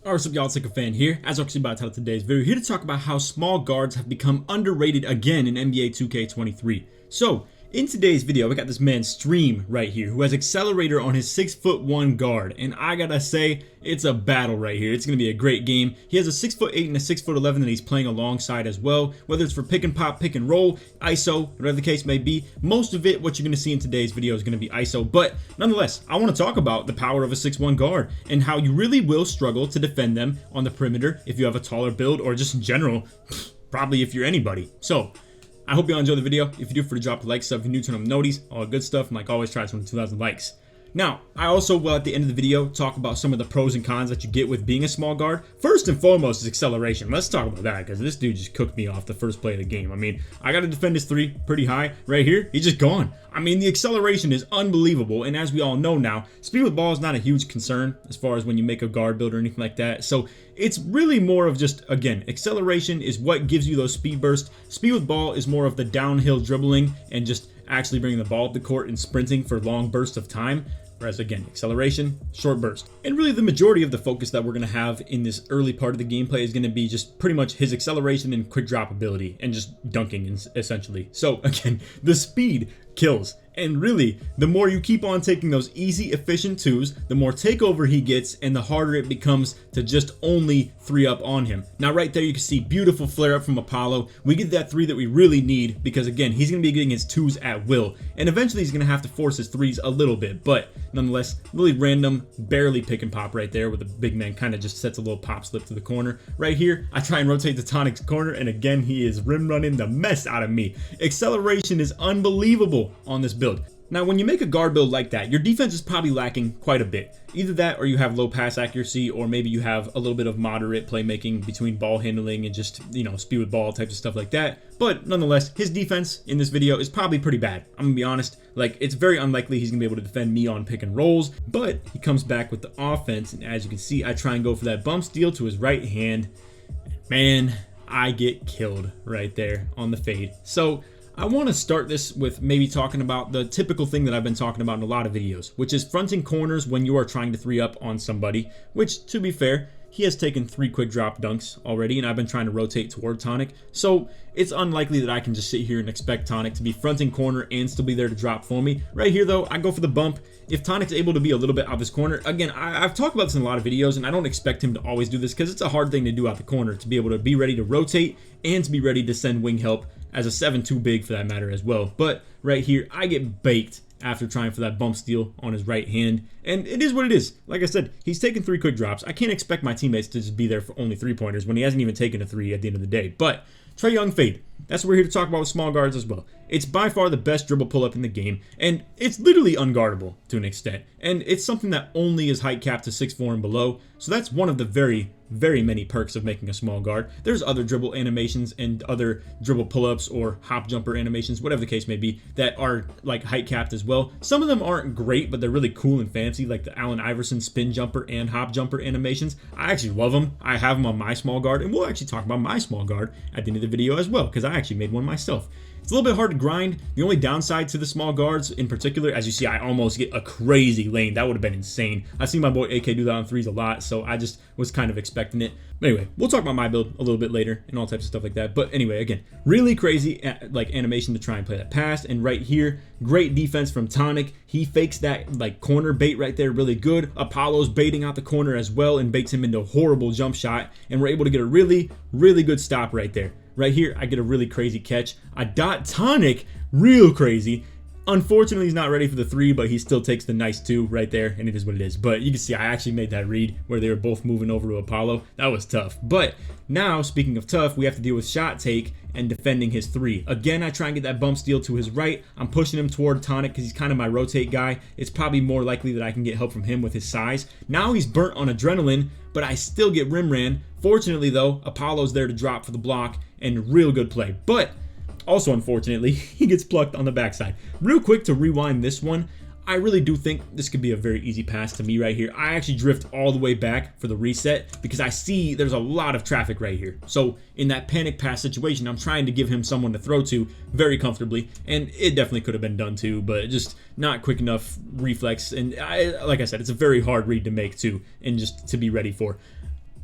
Alright, what's up y'all, it's LakerFan here. As I about to title today's video, here to talk about how small guards have become underrated again in NBA 2K23. So, in today's video, we got this man Stream right here who has accelerator on his 6'1" guard, and I gotta say, it's a battle right here. It's gonna be a great game. He has a 6'8" and a 6'11" that he's playing alongside as well, whether it's for pick and pop, pick and roll, ISO, whatever the case may be. Most of it, what you're gonna see in today's video is gonna be ISO, but nonetheless, I wanna talk about the power of a 6'1" guard and how you really will struggle to defend them on the perimeter if you have a taller build, or just in general, probably if you're anybody. So, I hope you all enjoy the video. If you do, for the drop a like, sub if you're new, turn on noties, all good stuff, and like always, try some 2,000 likes. Now, I also will at the end of the video talk about some of the pros and cons that you get with being a small guard. First and foremost is acceleration. Let's talk about that, because this dude just cooked me off the first play of the game. I mean, I got to defend his three pretty high. Right here, he's just gone. I mean, the acceleration is unbelievable, and as we all know now, speed with ball is not a huge concern as far as when you make a guard build or anything like that. So it's really more of just, again, acceleration is what gives you those speed bursts. Speed with ball is more of the downhill dribbling and just actually bringing the ball up the court and sprinting for long bursts of time. Whereas again, acceleration, short burst. And really the majority of the focus that we're going to have in this early part of the gameplay is going to be just pretty much his acceleration and quick drop ability and just dunking essentially. So again, the speed kills. And really, the more you keep on taking those easy, efficient twos, the more takeover he gets and the harder it becomes to just only 3-up on him. Now right there you can see beautiful flare up from Apollo. We get that 3 that we really need because again, he's going to be getting his 2s at will. And eventually he's going to have to force his 3s a little bit. But nonetheless, really random, barely pick and pop right there with the big man kind of just sets a little pop slip to the corner. Right here, I try and rotate the Tonic's corner and again, he is rim running the mess out of me. Acceleration is unbelievable on this build. Now, when you make a guard build like that, your defense is probably lacking quite a bit. Either that or you have low pass accuracy, or maybe you have a little bit of moderate playmaking between ball handling and just, you know, speed with ball types of stuff like that. But nonetheless, his defense in this video is probably pretty bad. I'm gonna be honest, like it's very unlikely he's gonna be able to defend me on pick and rolls, but he comes back with the offense. And as you can see, I try and go for that bump steal to his right hand. Man, I get killed right there on the fade. So I want to start this with maybe talking about the typical thing that I've been talking about in a lot of videos, which is fronting corners when you are trying to 3-up on somebody, which to be fair, he has taken 3 quick drop dunks already, and I've been trying to rotate toward Tonic. So it's unlikely that I can just sit here and expect Tonic to be fronting corner and still be there to drop for me. Right here though, I go for the bump. If Tonic's able to be a little bit out this corner, again, I've talked about this in a lot of videos, and I don't expect him to always do this because it's a hard thing to do out the corner, to be able to be ready to rotate and to be ready to send wing help as a 7-2 big for that matter as well. But right here, I get baked after trying for that bump steal on his right hand. And it is what it is. Like I said, he's taken 3 quick drops. I can't expect my teammates to just be there for only 3-pointers when he hasn't even taken a 3 at the end of the day. But Trae Young fade. That's what we're here to talk about with small guards as well. It's by far the best dribble pull-up in the game, and it's literally unguardable to an extent. And it's something that only is height capped to 6'4" and below, so that's one of the very many perks of making a small guard. There's other dribble animations and other dribble pull-ups or hop jumper animations, whatever the case may be, that are like height capped as well. Some of them aren't great, but they're really cool and fancy, like the Allen Iverson spin jumper and hop jumper animations. I actually love them. I have them on my small guard, and we'll actually talk about my small guard at the end of the video as well, because I actually made one myself. It's a little bit hard to grind. The only downside to the small guards in particular, as you see, I almost get a crazy lane. That would have been insane. I've seen my boy AK do that on 3s a lot, so I just was kind of expecting it. But anyway, we'll talk about my build a little bit later and all types of stuff like that. But anyway, again, really crazy like animation to try and play that pass. And right here, great defense from Tonic. He fakes that like corner bait right there really good. Apollo's baiting out the corner as well and baits him into a horrible jump shot. And we're able to get a really good stop right there. Right here, I get a really crazy catch. I dot Tonic real crazy. Unfortunately, he's not ready for the 3, but he still takes the nice 2 right there, and it is what it is. But you can see I actually made that read where they were both moving over to Apollo. That was tough. But now, speaking of tough, we have to deal with shot take and defending his 3. Again, I try and get that bump steal to his right. I'm pushing him toward Tonic because he's kind of my rotate guy. It's probably more likely that I can get help from him with his size. Now he's burnt on adrenaline, but I still get rim ran. Fortunately, though, Apollo's there to drop for the block, and real good play. But also, unfortunately, he gets plucked on the backside. Real quick to rewind this one, I really do think this could be a very easy pass to me right here. I actually drift all the way back for the reset because I see there's a lot of traffic right here. So in that panic pass situation, I'm trying to give him someone to throw to very comfortably, and it definitely could have been done too, but just not quick enough reflex. And like I said, it's a very hard read to make too, and just to be ready for.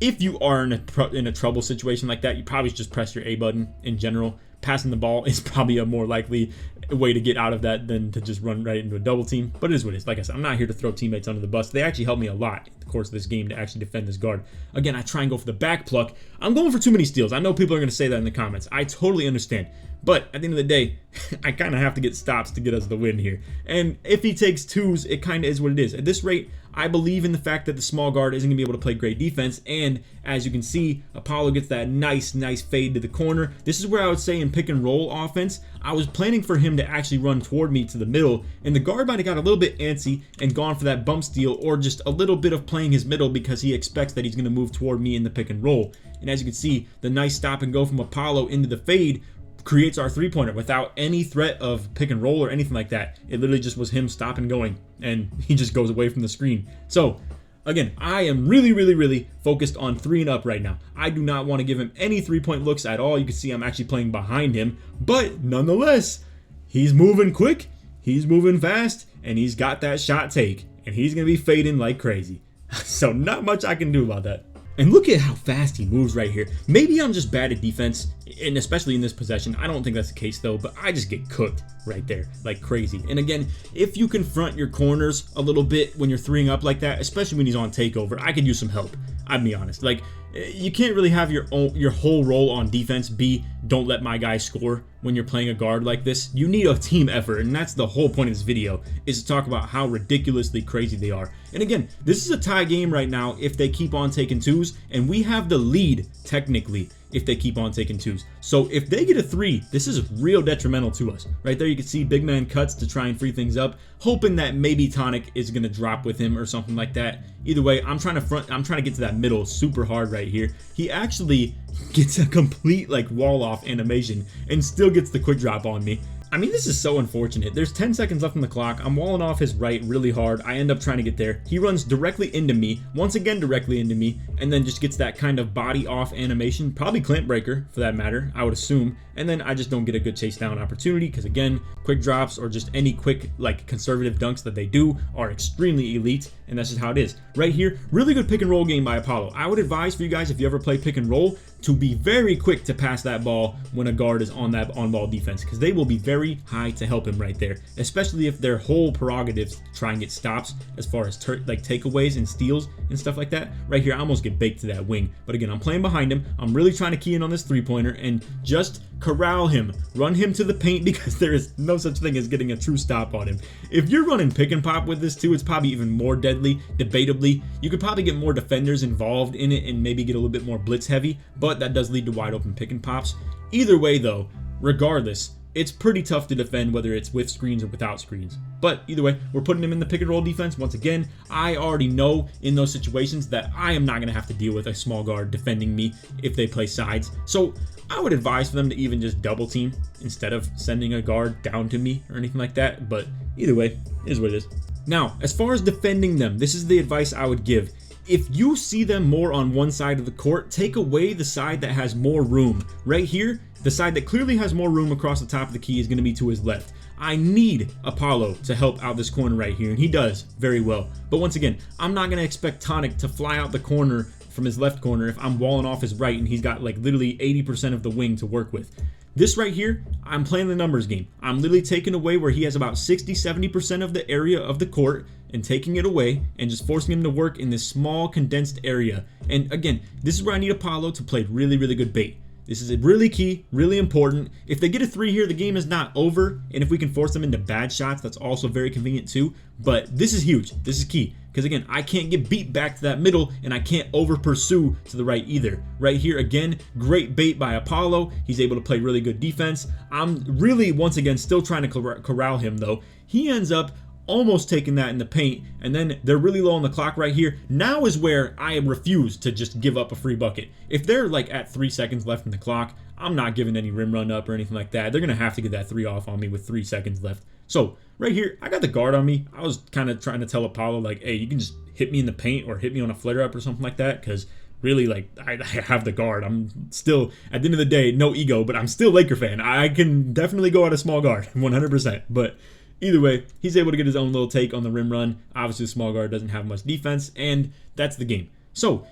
if you are in a trouble situation like that, you probably should just press your A button in general. Passing the ball is probably a more likely way to get out of that than to just run right into a double team. But it is what it is. Like I said, I'm not here to throw teammates under the bus. They actually helped me a lot in the course of this game to actually defend this guard. Again, I try and go for the back pluck. I'm going for too many steals. I know people are going to say that in the comments. I totally understand. But at the end of the day, I kind of have to get stops to get us the win here. And if he takes twos, it kind of is what it is. At this rate, I believe in the fact that the small guard isn't going to be able to play great defense. And as you can see, Apollo gets that nice fade to the corner. This is where I would say in pick and roll offense, I was planning for him to actually run toward me to the middle. And the guard might have got a little bit antsy and gone for that bump steal, or just a little bit of playing his middle because he expects that he's going to move toward me in the pick and roll. And as you can see, the nice stop and go from Apollo into the fade creates our three-pointer without any threat of pick and roll or anything like that. It literally just was him stop and going, and he just goes away from the screen. So again, I am really focused on 3 and up right now. I do not want to give him any 3-point looks at all. You can see I'm actually playing behind him, but nonetheless, he's moving quick, he's moving fast, and he's got that shot take, and he's going to be fading like crazy. So not much I can do about that. And look at how fast he moves right here. Maybe I'm just bad at defense, and especially in this possession. I don't think that's the case though, but I just get cooked right there like crazy. And again, if you confront your corners a little bit when you're 3ing up like that, especially when he's on takeover, I could use some help. I'd be honest. Like, you can't really have your whole role on defense be don't let my guy score when you're playing a guard like this. You need a team effort, and that's the whole point of this video, is to talk about how ridiculously crazy they are. And again, this is a tie game right now if they keep on taking twos, and we have the lead technically if they keep on taking twos. So if they get a 3, this is real detrimental to us. Right there you can see big man cuts to try and free things up, hoping that maybe Tonic is going to drop with him or something like that. Either way, I'm trying to get to that middle super hard right here. He actually gets a complete like wall off animation and still gets the quick drop on me. I mean, this is so unfortunate. There's 10 seconds left on the clock. I'm walling off his right really hard. I end up trying to get there. He runs directly into me, once again directly into me, and then just gets that kind of body off animation, probably clamp breaker for that matter, I would assume. And then I just don't get a good chase down opportunity because again, quick drops or just any quick like conservative dunks that they do are extremely elite, and that's just how it is. Right here, really good pick and roll game by Apollo. I would advise for you guys, if you ever play pick and roll, to be very quick to pass that ball when a guard is on that on-ball defense, because they will be very high to help him right there, especially if their whole prerogatives to try and get stops as far as like takeaways and steals and stuff like that. Right here, I almost get baked to that wing, but again, I'm playing behind him. I'm really trying to key in on this 3-pointer and just corral him, run him to the paint, because there is no such thing as getting a true stop on him. If you're running pick and pop with this too, it's probably even more deadly. Debatably, you could probably get more defenders involved in it and maybe get a little bit more blitz heavy, but that does lead to wide open pick and pops. Either way though, regardless, it's pretty tough to defend whether it's with screens or without screens. But either way, we're putting him in the pick and roll defense. Once again, I already know in those situations that I am not going to have to deal with a small guard defending me if they play sides. So I would advise for them to even just double team instead of sending a guard down to me or anything like that. But either way, it is what it is. Now, as far as defending them, this is the advice I would give. If you see them more on one side of the court, take away the side that has more room. Right here, the side that clearly has more room across the top of the key is going to be to his left. I need Apollo to help out this corner right here, and he does very well. But once again, I'm not going to expect Tonic to fly out the corner from his left corner if I'm walling off his right and he's got like literally 80% of the wing to work with. This right here, I'm playing the numbers game. I'm literally taking away where he has about 60-70% of the area of the court and taking it away and just forcing him to work in this small condensed area. And again, this is where I need Apollo to play really good bait. This is really key, really important. If they get a 3 here, the game is not over. And if we can force them into bad shots, that's also very convenient too. But this is huge. This is key. Because again, I can't get beat back to that middle, and I can't over pursue to the right either. Right here, again, great bait by Apollo. He's able to play really good defense. I'm really, once again, still trying to corral him though. He ends up almost taking that in the paint, and then they're really low on the clock right here. Now is where I refuse to just give up a free bucket. If they're like at 3 seconds left in the clock, I'm not giving any rim run up or anything like that. They're gonna have to get that 3 off on me with 3 seconds left. So right here, I got the guard on me. I was kind of trying to tell Apollo like, hey, you can just hit me in the paint or hit me on a flare up or something like that, because really, like, I have the guard. I'm still, at the end of the day, no ego, but I'm still Laker fan. I can definitely go out a small guard 100%. But either way, he's able to get his own little take on the rim run. Obviously, the small guard doesn't have much defense, and that's the game. So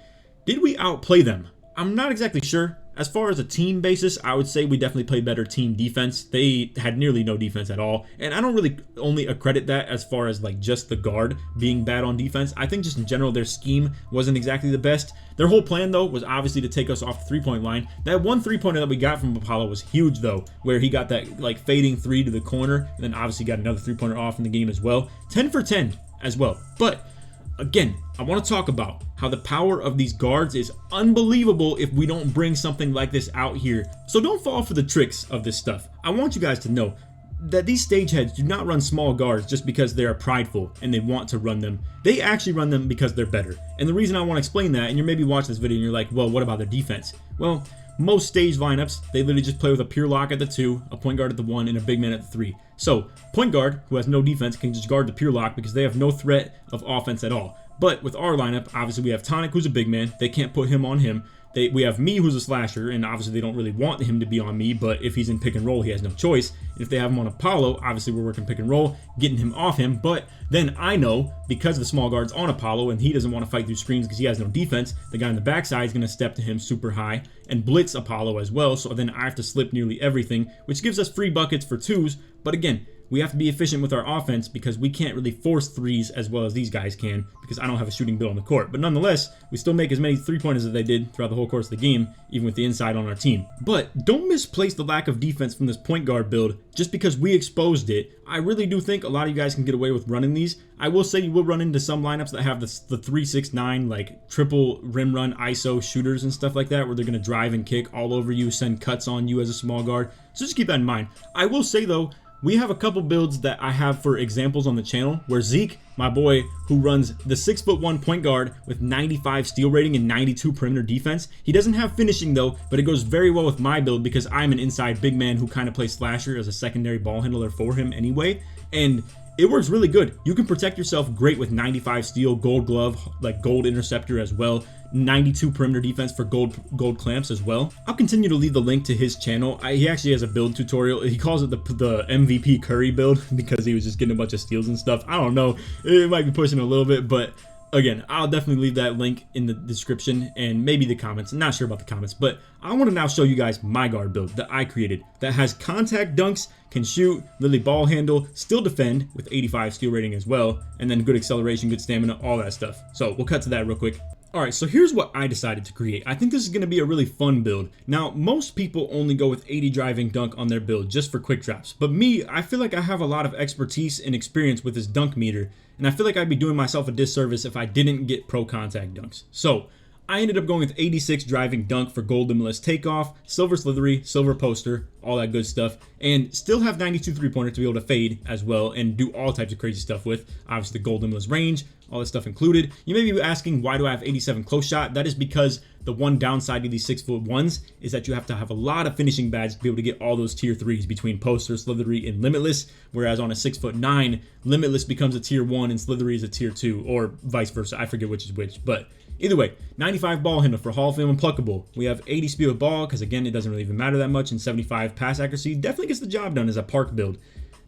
Did we outplay them? I'm not exactly sure. As far as a team basis, I would say we definitely played better team defense. They had nearly no defense at all. And I don't really only accredit that as far as like just the guard being bad on defense. I think just in general, their scheme wasn't exactly the best. Their whole plan though was obviously to take us off the three-point line. That one three-pointer that we got from Apollo was huge though, where he got that like fading three to the corner and then obviously got another three-pointer off in the game as well. 10 for 10 as well. But again, I want to talk about how the power of these guards is unbelievable if we don't bring something like this out here. So don't fall for the tricks of this stuff. I want you guys to know that these stage heads do not run small guards just because they are prideful and they want to run them. They actually run them because they're better. And the reason I want to explain that, and you're maybe watching this video and you're like, well, what about their defense? Well, most stage lineups, they literally just play with a pure lock at the 2, a point guard at the 1, and a big man at the 3. So, point guard, who has no defense, can just guard the pure lock because they have no threat of offense at all. But with our lineup, obviously we have Tonic, who's a big man. They can't put him on him. We have me, who's a slasher, and obviously they don't really want him to be on me, but if he's in pick and roll, he has no choice. And if they have him on Apollo, obviously we're working pick and roll, getting him off him, but then I know, because the small guard's on Apollo, and he doesn't want to fight through screens because he has no defense, the guy on the backside is going to step to him super high and blitz Apollo as well, so then I have to slip nearly everything, which gives us free buckets for 2s, but again, we have to be efficient with our offense because we can't really force 3s as well as these guys can because I don't have a shooting build on the court. But nonetheless, we still make as many 3-pointers as they did throughout the whole course of the game, even with the inside on our team. But don't misplace the lack of defense from this point guard build just because we exposed it. I really do think a lot of you guys can get away with running these. I will say you will run into some lineups that have the 3-6-9 like triple rim run ISO shooters and stuff like that where they're going to drive and kick all over you, send cuts on you as a small guard. So just keep that in mind. I will say though, we have a couple builds that I have for examples on the channel where Zeke, my boy, who runs the 6'1" point guard with 95 steal rating and 92 perimeter defense. He doesn't have finishing though, but it goes very well with my build because I'm an inside big man who kind of plays slasher as a secondary ball handler for him anyway. And it works really good. You can protect yourself great with 95 steal, gold glove, like gold interceptor as well. 92 perimeter defense for gold clamps as well. I'll continue to leave the link to his channel. He actually has a build tutorial. He calls it the MVP Curry build because he was just getting a bunch of steals and stuff. I don't know. It might be pushing a little bit, but again, I'll definitely leave that link in the description and maybe the comments. I'm not sure about the comments, but I want to now show you guys my guard build that I created that has contact dunks, can shoot, literally ball handle, still defend with 85 steal rating as well, and then good acceleration, good stamina, all that stuff. So we'll cut to that real quick. Alright, so here's what I decided to create. I think this is going to be a really fun build. Now, most people only go with 80 driving dunk on their build just for quick drops. But me, I feel like I have a lot of expertise and experience with this dunk meter. And I feel like I'd be doing myself a disservice if I didn't get pro contact dunks. So, I ended up going with 86 driving dunk for gold limitless takeoff, silver slithery, silver poster, all that good stuff, and still have 92 3-pointer to be able to fade as well and do all types of crazy stuff with. Obviously the gold limitless range, all this stuff included. You may be asking, why do I have 87 close shot? That is because the one downside of these 6'1" is that you have to have a lot of finishing badges to be able to get all those tier 3s between poster, slithery, and limitless, whereas on a 6'9", limitless becomes a tier 1 and slithery is a tier 2, or vice versa. I forget which is which, but either way, 95 ball handle for Hall of Fame unpluckable. We have 80 speed with ball because again, it doesn't really even matter that much, and 75 pass accuracy definitely gets the job done as a park build.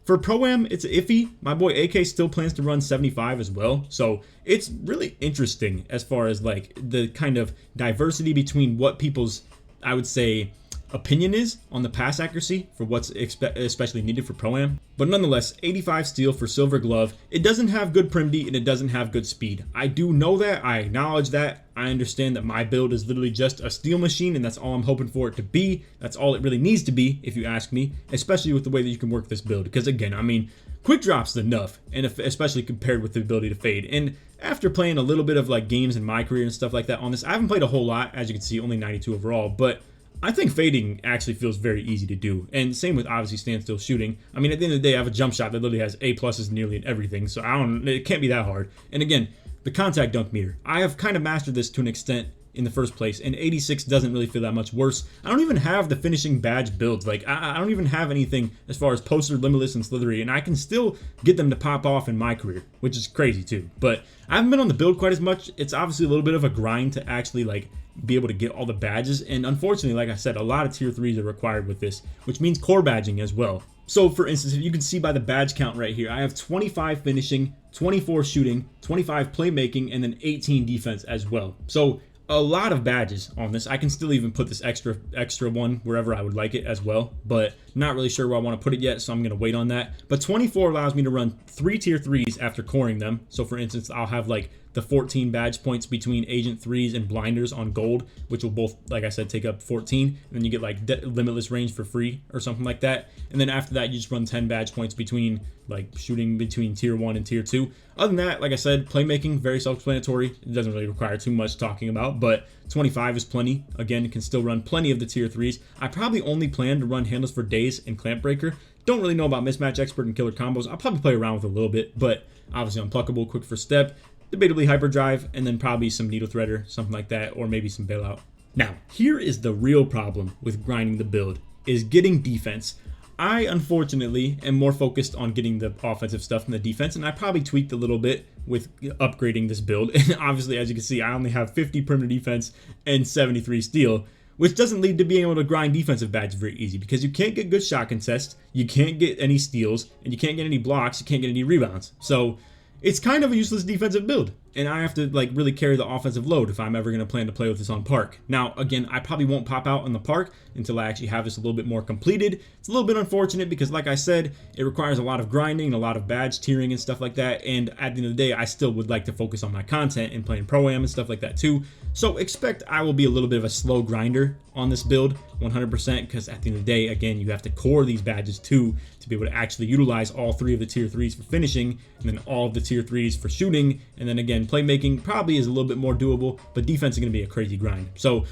For Pro-Am, it's iffy. My boy AK still plans to run 75 as well. So it's really interesting as far as like the kind of diversity between what people's, I would say, opinion is on the pass accuracy for what's especially needed for Pro-Am. But nonetheless, 85 steal for silver glove. It doesn't have good prim D and it doesn't have good speed. I do know that. I acknowledge that. I understand that my build is literally just a steal machine and that's all I'm hoping for it to be. That's all it really needs to be, if you ask me, especially with the way that you can work this build. Because again, I mean, quick drops is enough, and especially compared with the ability to fade. And after playing a little bit of like games in my career and stuff like that on this, I haven't played a whole lot, as you can see, only 92 overall, but I think fading actually feels very easy to do. And same with obviously standstill shooting. I mean, at the end of the day, I have a jump shot that literally has A+ nearly in everything. So it can't be that hard. And again, the contact dunk meter. I have kind of mastered this to an extent in the first place, and 86 doesn't really feel that much worse. I don't even have the finishing badge builds. Like, I don't even have anything as far as poster, limitless, and slithery, and I can still get them to pop off in my career, which is crazy too. But I haven't been on the build quite as much. It's obviously a little bit of a grind to actually like be able to get all the badges, and unfortunately, like I said, a lot of tier 3s are required with this, which means core badging as well. So for instance, if you can see by the badge count right here, I have 25 finishing, 24 shooting, 25 playmaking, and then 18 defense as well. So a lot of badges on this. I can still even put this extra one wherever I would like it as well, but not really sure where I want to put it yet, so I'm going to wait on that. But 24 allows me to run 3 tier 3s after coring them. So for instance, I'll have like the 14 badge points between Agent 3s and Blinders on gold, which will both, like I said, take up 14. And then you get like limitless range for free or something like that. And then after that, you just run 10 badge points between like shooting between tier 1 and tier 2. Other than that, like I said, playmaking, very self-explanatory. It doesn't really require too much talking about, but 25 is plenty. Again, it can still run plenty of the tier 3s. I probably only plan to run handles for days and clamp breaker. Don't really know about mismatch expert and killer combos. I'll probably play around with it a little bit, but obviously unpluckable, quick for step, debatably hyperdrive, and then probably some needle threader, something like that, or maybe some bailout. Now, here is the real problem with grinding the build, is getting defense. I, unfortunately, am more focused on getting the offensive stuff than the defense, and I probably tweaked a little bit with upgrading this build. And obviously, as you can see, I only have 50 perimeter defense and 73 steal, which doesn't lead to being able to grind defensive badges very easy, because you can't get good shot contests, you can't get any steals, and you can't get any blocks, you can't get any rebounds. So it's kind of a useless defensive build, and I have to like really carry the offensive load if I'm ever going to plan to play with this on park. Now, again, I probably won't pop out on the park until I actually have this a little bit more completed. It's a little bit unfortunate because, like I said, it requires a lot of grinding and a lot of badge tiering and stuff like that, and at the end of the day, I still would like to focus on my content and playing Pro-Am and stuff like that too. So expect I will be a little bit of a slow grinder on this build, 100%, because at the end of the day, again, you have to core these badges too to be able to actually utilize all 3 of the tier 3s for finishing, and then all of the tier 3s for shooting, and then again, playmaking probably is a little bit more doable, but defense is going to be a crazy grind. So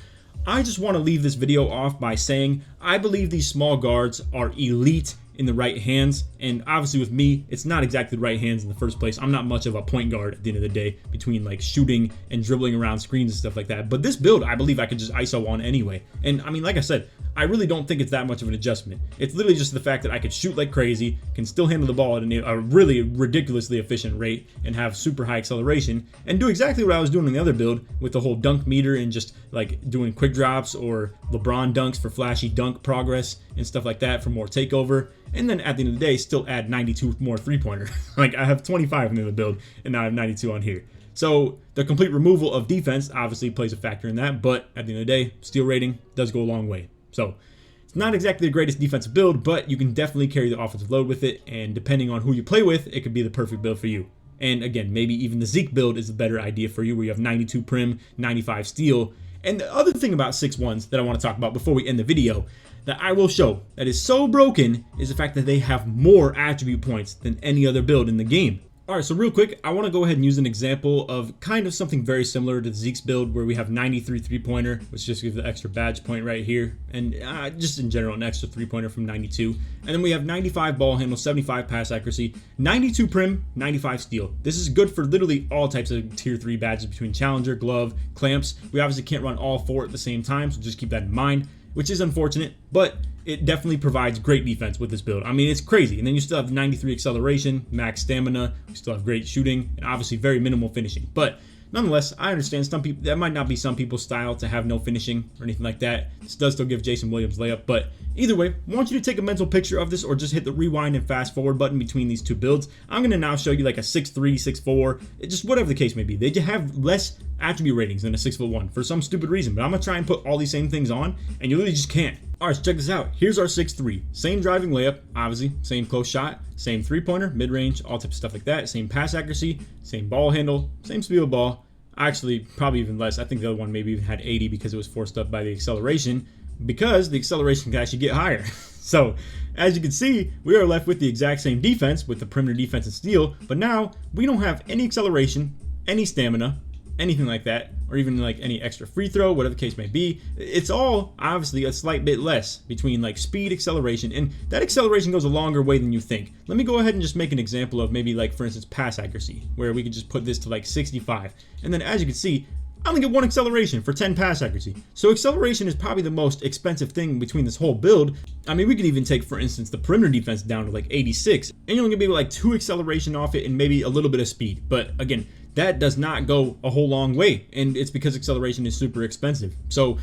I just want to leave this video off by saying I believe these small guards are elite in the right hands, and obviously with me, it's not exactly the right hands in the first place. I'm not much of a point guard at the end of the day between like shooting and dribbling around screens and stuff like that, but this build I believe I could just ISO on anyway. And I mean, like I said, I really don't think it's that much of an adjustment. It's literally just the fact that I could shoot like crazy, can still handle the ball at a really ridiculously efficient rate, and have super high acceleration, and do exactly what I was doing in the other build with the whole dunk meter and just like doing quick drops or LeBron dunks for flashy dunk progress and stuff like that for more takeover. And then at the end of the day, still add 92 more three-pointer. Like I have 25 in the build, and now I have 92 on here. So the complete removal of defense obviously plays a factor in that, but at the end of the day, steal rating does go a long way. So it's not exactly the greatest defensive build, but you can definitely carry the offensive load with it, and depending on who you play with, it could be the perfect build for you. And again, maybe even the Zeke build is a better idea for you, where you have 92 prim, 95 steal. And the other thing about 6-1s that I want to talk about before we end the video that I will show that is so broken is the fact that they have more attribute points than any other build in the game. Alright, so real quick, I want to go ahead and use an example of kind of something very similar to Zeke's build, where we have 93 three-pointer, which just gives the extra badge point right here, and just in general, an extra three-pointer from 92. And then we have 95 ball handle, 75 pass accuracy, 92 prim, 95 steal. This is good for literally all types of tier 3 badges between challenger, glove, clamps. We obviously can't run all 4 at the same time, so just keep that in mind, which is unfortunate, but it definitely provides great defense with this build. I mean, it's crazy. And then you still have 93 acceleration, max stamina, you still have great shooting, and obviously very minimal finishing. But nonetheless, I understand some people, that might not be some people's style to have no finishing or anything like that. This does still give Jason Williams layup, but either way, I want you to take a mental picture of this, or just hit the rewind and fast forward button between these two builds. I'm going to now show you like a 6'3", 6'4", just whatever the case may be. They just have less attribute ratings than a 6'1" for some stupid reason, but I'm going to try and put all these same things on, and you literally just can't. Alright, so check this out. Here's our 6'3". Same driving layup, obviously, same close shot, same three-pointer, mid-range, all types of stuff like that, same pass accuracy, same ball handle, same speed of ball. Actually, probably even less. I think the other one maybe even had 80 because it was forced up by the acceleration, because the acceleration can actually get higher. So, as you can see, we are left with the exact same defense with the perimeter defense and steal, but now we don't have any acceleration, any stamina, anything like that, or even like any extra free throw, whatever the case may be. It's all obviously a slight bit less between like speed, acceleration, and that acceleration goes a longer way than you think. Let me go ahead and just make an example of maybe like, for instance, pass accuracy, where we could just put this to like 65. And then as you can see, I only get 1 acceleration for 10 pass accuracy. So acceleration is probably the most expensive thing between this whole build. I mean, we could even take, for instance, the perimeter defense down to like 86, and you're only gonna be like 2 acceleration off it and maybe a little bit of speed. But again, that does not go a whole long way, and it's because acceleration is super expensive. So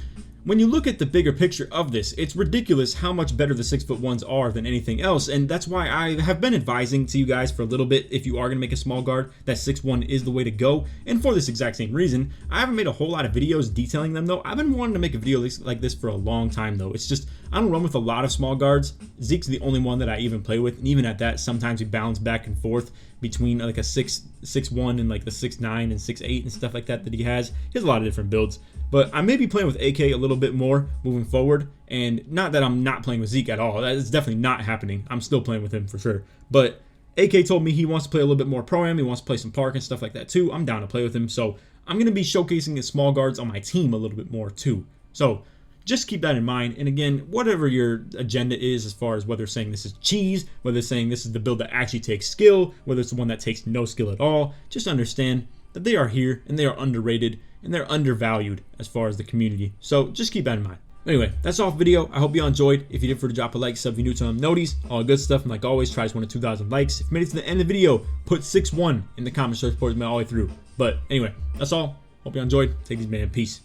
when you look at the bigger picture of this, it's ridiculous how much better the 6'1s are than anything else, and that's why I have been advising to you guys for a little bit, if you are going to make a small guard, that 6'1 is the way to go. And for this exact same reason, I haven't made a whole lot of videos detailing them though. I've been wanting to make a video like this for a long time though. It's just, I don't run with a lot of small guards. Zeke's the only one that I even play with, and even at that, sometimes we bounce back and forth between like a 6'1 and like the 6'9 and 6'8 and stuff like that he has. He has a lot of different builds, but I may be playing with AK a little bit more moving forward. And not that I'm not playing with Zeke at all. That is definitely not happening. I'm still playing with him for sure. But AK told me he wants to play a little bit more Pro-Am. He wants to play some Park and stuff like that too. I'm down to play with him. So I'm going to be showcasing his small guards on my team a little bit more too. So just keep that in mind. And again, whatever your agenda is, as far as whether saying this is cheese, whether saying this is the build that actually takes skill, whether it's the one that takes no skill at all, just understand that they are here and they are underrated and they're undervalued as far as the community. So just keep that in mind. Anyway, that's all for the video. I hope you enjoyed. If you did, for to drop a like, sub if you're new to them noties, all good stuff. And like always, try to 1 to 2,000 likes. If you made it to the end of the video, put 6'1 in the comment search board all the way through. But anyway, that's all. Hope you enjoyed. Take these, man. Peace.